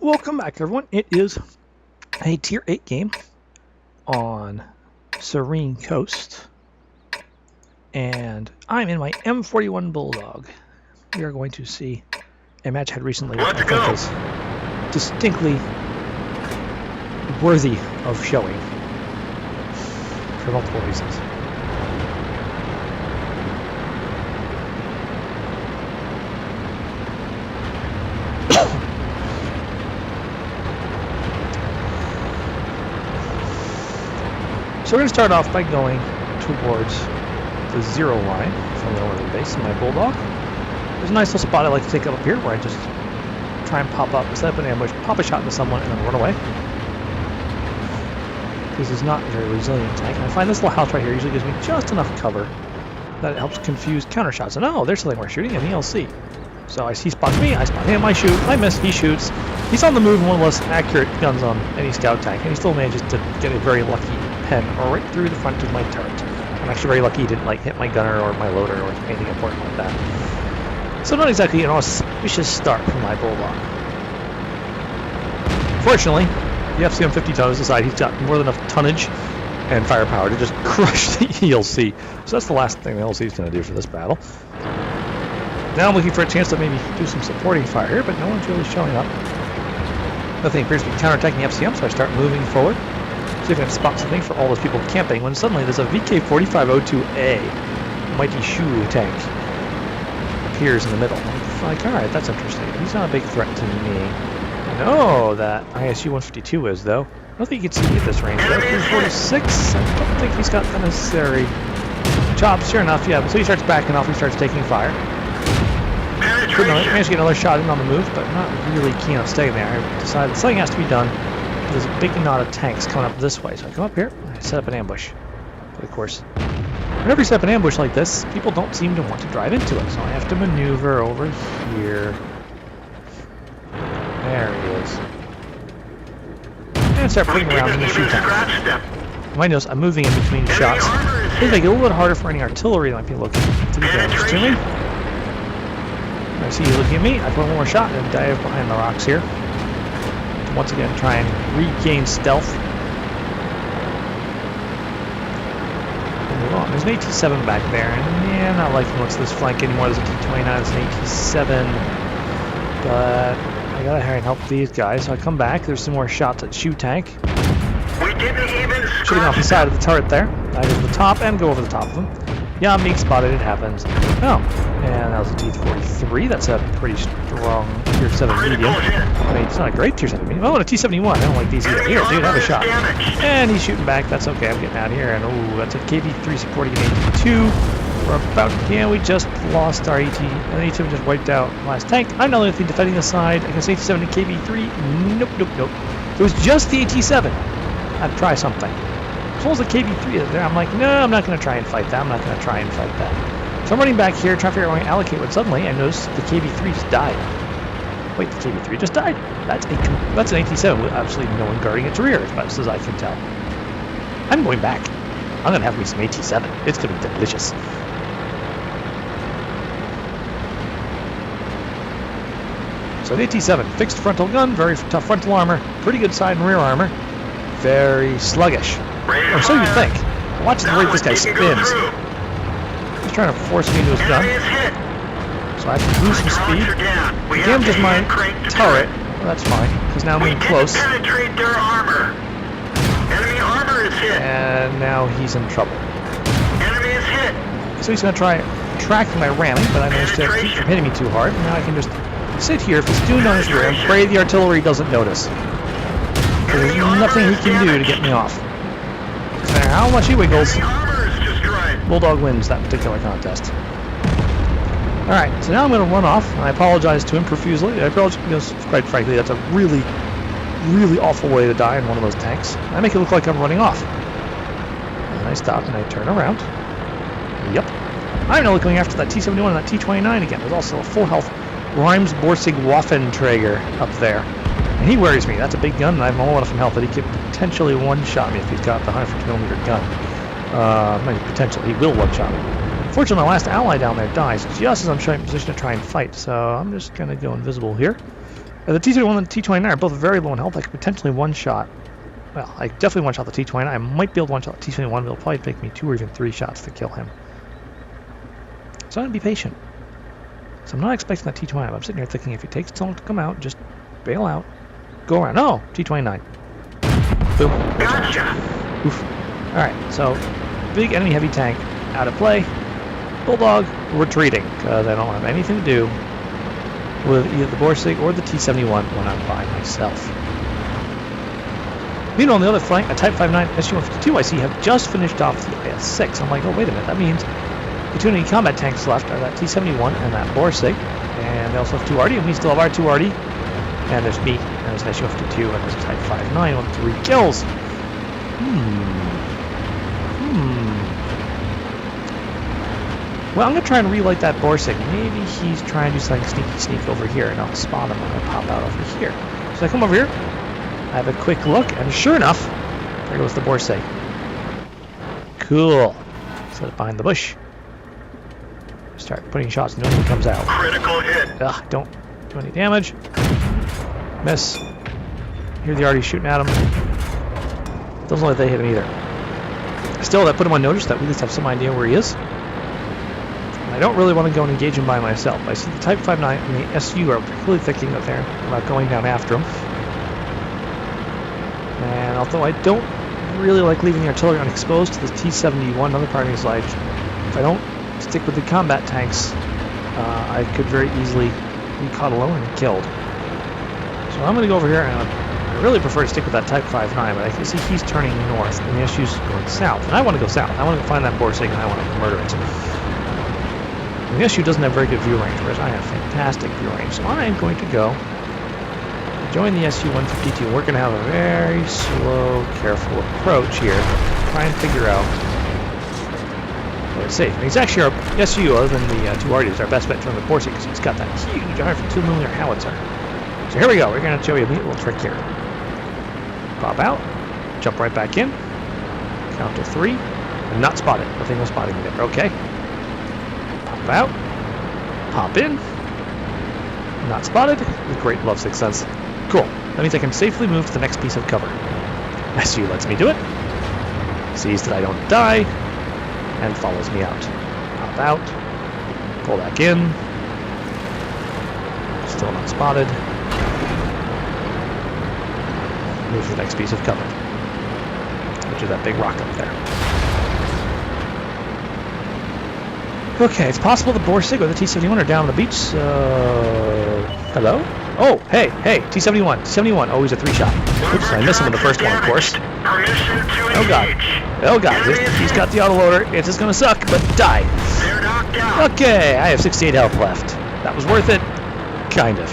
Welcome back, everyone. It is a Tier 8 game on Serene Coast, and I'm in my M41 Bulldog. We are going to see a match I had recently, which I think is distinctly worthy of showing for multiple reasons. So we're going to start off by going towards the 0 line from the northern base in my Bulldog. There's a nice little spot I like to take up here where I just try and pop up, set up an ambush, pop a shot into someone, and then run away. This is not a very resilient tank. And I find this little house right here usually gives me just enough cover that it helps confuse counter shots. And oh, there's something we're shooting, an ELC. So he spots me, I spot him, I shoot, I miss, he shoots. He's on the move, one of the less accurate guns on any scout tank, and he still manages to get a very lucky pen right through the front of my turret. I'm actually very lucky he didn't hit my gunner or my loader or anything important like that. So not exactly an auspicious start for my Bulldog. Fortunately, the FCM-50 tows aside, he's got more than enough tonnage and firepower to just crush the ELC. So that's the last thing the ELC is going to do for this battle. Now I'm looking for a chance to maybe do some supporting fire here, but no one's really showing up. Nothing appears to be counterattacking the FCM, so I start moving forward. See if I can spot something for all those people camping, when suddenly there's a VK-4502A, Mighty Shu tank, appears in the middle. I'm like, alright, that's interesting. He's not a big threat to me. I know that ISU-152 is, though. I don't think you can see me at this range. 346, I don't think he's got the necessary chops. Sure enough, yeah, so he starts backing off, he starts taking fire. Managed to get another shot in on the move, but not really keen on staying there. I decided something has to be done. There's a big knot of tanks coming up this way, so I come up here and I set up an ambush. But of course, whenever you set up an ambush like this, people don't seem to want to drive into it, so I have to maneuver over here. There he is. And start putting around in the shoot tank. You might notice I'm moving in between shots. It's make it a little bit harder for any artillery that might be looking to be damaged to me. I see you looking at me, I put one more shot and dive behind the rocks here. Once again, try and regain stealth. And move on. There's an AT-7 back there, and yeah, I'm not liking what's this flank anymore. There's a T-29, there's an AT-7. But I gotta hurry and help these guys. So I come back, there's some more shots at Shu tank. Shooting off the side of the turret there. I go to the top and go over the top of them. Yeah, I'm being spotted, it happens. Oh, and that was a T-43. That's a pretty strong Tier 7 medium. I mean, it's not a great Tier 7 medium. Oh, and a T-71. I don't like these either. Here, dude, have a shot. And he's shooting back. That's okay. I'm getting out of here. And ooh, that's a KV-3 supporting an AT-2. We're about, yeah, we just lost our AT. And the AT-7 just wiped out last tank. I'm not the only thing defending the side against AT-7 and KV-3. Nope, nope, nope. It was just the AT-7. I'd try something. As long as the KV-3 is there, I'm like, no, I'm not going to try and fight that. I'm not going to try and fight that. So I'm running back here, trying to figure out where I allocate, when suddenly I notice the KV-3 just died. Wait, the KV-3 just died? That's an AT-7 with absolutely no one guarding its rear, as best as I can tell. I'm going back. I'm going to have me some AT-7. It's going to be delicious. So the AT-7, fixed frontal gun, very tough frontal armor, pretty good side and rear armor, very sluggish. Or so you think. Watch the way this guy spins. He's trying to force me into his gun. So I have to lose some speed. He damages my turret. Well, that's fine, because now I'm getting close. And now he's in trouble. So he's going to try tracking my ramming, but I managed to keep from hitting me too hard. Now I can just sit here, festooned on his rear, and pray the artillery doesn't notice. There's nothing he can do to get me off. No matter how much he wiggles, Bulldog wins that particular contest. Alright, so now I'm going to run off, and I apologize to him profusely. I apologize because, quite frankly, that's a really, really awful way to die in one of those tanks. I make it look like I'm running off. And I stop and I turn around. Yep. I'm now looking after that T-71 and that T-29 again. There's also a full health Reimsborsig Waffenträger up there. And he worries me. That's a big gun, and I have low enough in health that he could potentially one-shot me if he's got the 150mm gun. Maybe potentially. He will one-shot me. Fortunately, my last ally down there dies just as I'm showing position to try and fight, so I'm just going to go invisible here. The T-71 and the T-29 are both very low in health. I could potentially one-shot. Well, I definitely one-shot the T-29. I might be able to one-shot the T-71, but it'll probably take me 2 or even 3 shots to kill him. So I'm going to be patient. So I'm not expecting that T-29. I'm sitting here thinking if it takes so long to come out, just bail out. Go around. Oh, T-29. Boom. Gotcha. Oof. Alright, so big enemy heavy tank out of play. Bulldog retreating, because I don't have anything to do with either the Borsig or the T-71 when I'm by myself. Meanwhile, on the other flank, a Type 59 SU-152 I see have just finished off the IS-6. I'm like, oh, wait a minute, that means the two enemy combat tanks left are that T-71 and that Borsig, and they also have 2 RD, and we still have our 2 RD, and there's me, and there's an SU-152, and there's a Type 59 on 3 kills. Well, I'm going to try and relight that Borsig. Maybe he's trying to do something sneak over here, and I'll spot him when I pop out over here. So I come over here, I have a quick look, and sure enough, there goes the Borsig. Cool. Set it behind the bush. Start putting shots and nobody comes out. Critical hit. Ugh, don't do any damage. Miss. Here they're already shooting at him. Doesn't look like they hit him either. Still, that put him on notice that we at least have some idea where he is. I don't really want to go and engage him by myself. I see the Type 59 and the SU are really thinking that they're about going down after him. And although I don't really like leaving the artillery unexposed to the T-71, another part of me is like, if I don't stick with the combat tanks, I could very easily be caught alone and killed. So I'm going to go over here, and I really prefer to stick with that Type 59, but I can see he's turning north, and the SU's going south. And I want to go south. I want to go find that Borsig, and I want to murder it. The SU doesn't have very good view range, whereas I have fantastic view range. So I'm going to go join the SU-152. We're going to have a very slow, careful approach here. Try and figure out where it's safe. And he's actually our SU, other than the 2 RD, is our best bet to run the Borsig because he's got that huge 102mm howitzer. So here we go. We're going to show you a neat little trick here. Pop out, jump right back in, count to 3, and not spotted. Nothing was spotting me there. Okay. Pop out, pop in, not spotted. Great, love Sixth Sense. Cool. That means I can safely move to the next piece of cover. SU lets me do it, sees that I don't die, and follows me out. Pop out, pull back in, still not spotted. Move to the next piece of cover, which is that big rock up there. Okay, it's possible the Borsig or the T-71 are down on the beach, so... Hello? Oh, hey, T-71, T-71. Oh, he's a 3-shot. Oops, I missed him in the first one, of course. Oh, God. Oh, God. He's got the autoloader. It's just gonna suck, but die. Okay, I have 68 health left. That was worth it. Kind of.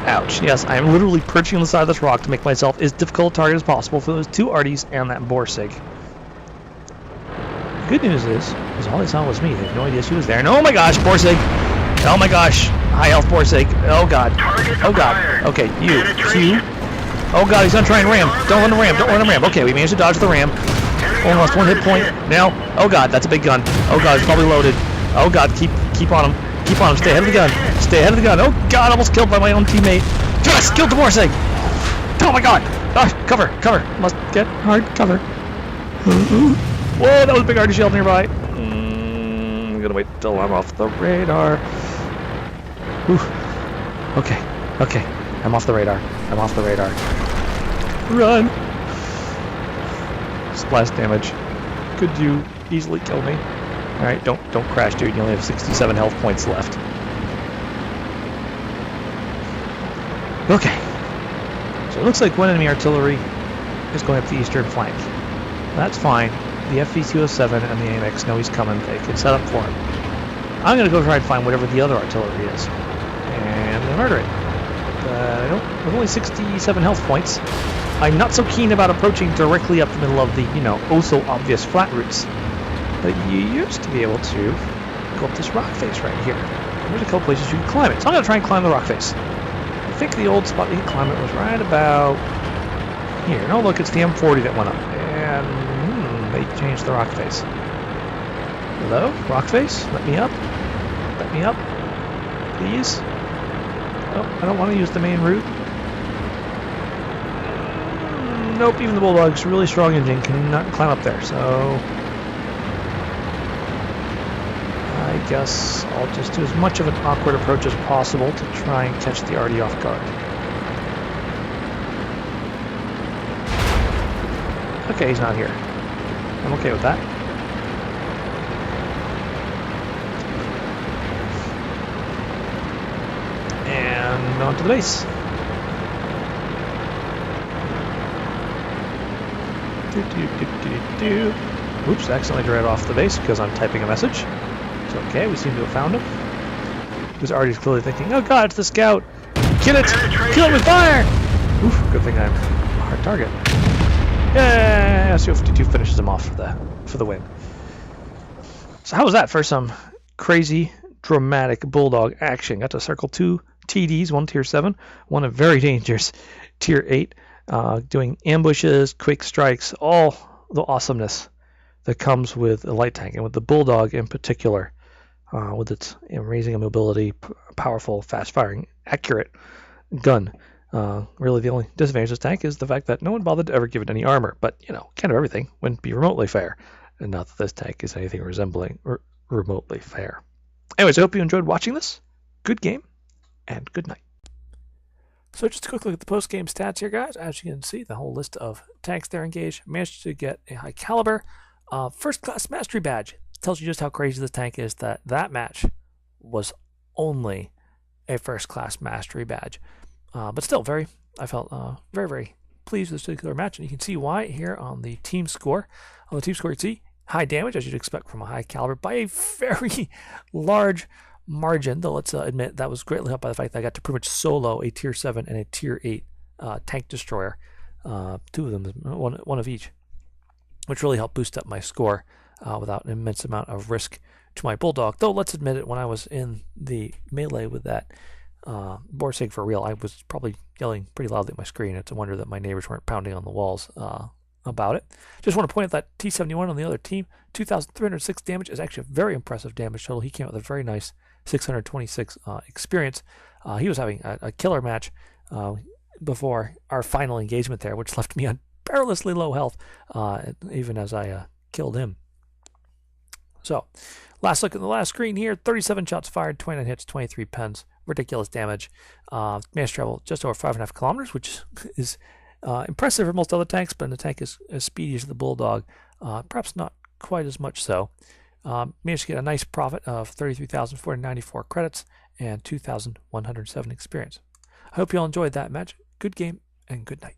Ouch. Yes, I am literally perching on the side of this rock to make myself as difficult a target as possible for those 2 RDs and that Borsig. Good news is all they saw was me. They had no idea she was there. And oh my gosh, Borsig! Oh my gosh, high health Borsig. Oh god. Oh god. Okay, you. Oh god, he's gonna try and ram. Don't run the ram. Don't run the ram. Okay, we managed to dodge the ram. Only lost 1 hit point. Now, oh god, that's a big gun. Oh god, it's probably loaded. Oh god, keep on him. Keep on him. Stay ahead of the gun. Stay ahead of the gun. Oh god, almost killed by my own teammate. Yes, killed the Borsig. Oh my god. Cover. Must get hard cover. Whoa, that was a big arty shield nearby. I'm gonna wait till I'm off the radar. Whew. Okay. I'm off the radar. Run! Splash damage. Could you easily kill me? Alright, don't crash, dude. You only have 67 health points left. Okay. So it looks like one enemy artillery is going up the eastern flank. That's fine. The FV-207 and the AMX know he's coming. They can set up for him. I'm going to go try and find whatever the other artillery is. And I'm going to murder it. I don't, with only 67 health points, I'm not so keen about approaching directly up the middle of the, oh-so-obvious flat routes. But you used to be able to go up this rock face right here. There's a couple places you can climb it. So I'm going to try and climb the rock face. I think the old spot you could climb it was right about here. No, look, it's the M40 that went up. And they changed the rock face. Hello? Rock face? Let me up. Please? Oh, I don't want to use the main route. Nope, even the Bulldog's really strong engine cannot climb up there, so I guess I'll just do as much of an awkward approach as possible to try and catch the RD off guard. Okay, he's not here. I'm okay with that. And on to the base. Oops, accidentally drove off the base because I'm typing a message. It's okay, we seem to have found him. He was already clearly thinking, oh god, it's the scout! Kill it! Kill it with fire! Oof, good thing I'm a hard target. Yeah, CO52 finishes him off for the win. So how was that for some crazy, dramatic Bulldog action? Got to circle 2 TDs, 1 tier 7, 1 a very dangerous tier 8, doing ambushes, quick strikes, all the awesomeness that comes with a light tank, and with the Bulldog in particular, with its amazing mobility, powerful, fast-firing, accurate gun. Really the only disadvantage of this tank is the fact that no one bothered to ever give it any armor, but, you know, can't have everything wouldn't be remotely fair. And not that this tank is anything resembling remotely fair. Anyways, I hope you enjoyed watching this. Good game, and good night. So just a quick look at the post-game stats here, guys. As you can see, the whole list of tanks there engaged. Managed to get a high caliber. First-class mastery badge. Tells you just how crazy this tank is that that match was only a first-class mastery badge. But still, I felt very, very pleased with this particular match. And you can see why here on the team score. On the team score, you can see high damage, as you'd expect from a high caliber, by a very large margin, though let's admit that was greatly helped by the fact that I got to pretty much solo a tier 7 and a tier 8 tank destroyer, 2 of them, one of each, which really helped boost up my score without an immense amount of risk to my Bulldog. Though let's admit it, when I was in the melee with that Borsig for real, I was probably yelling pretty loudly at my screen. It's a wonder that my neighbors weren't pounding on the walls about it. Just want to point out that T71 on the other team, 2,306 damage is actually a very impressive damage total. He came out with a very nice 626 experience. He was having a killer match before our final engagement there, which left me on perilously low health, even as I killed him. So, last look at the last screen here, 37 shots fired, 29 hits, 23 pens, ridiculous damage. Managed to travel just over 5.5 kilometers, which is impressive for most other tanks, but the tank is as speedy as the Bulldog, perhaps not quite as much so. Managed to get a nice profit of 33,494 credits and 2,107 experience. I hope you all enjoyed that match. Good game and good night.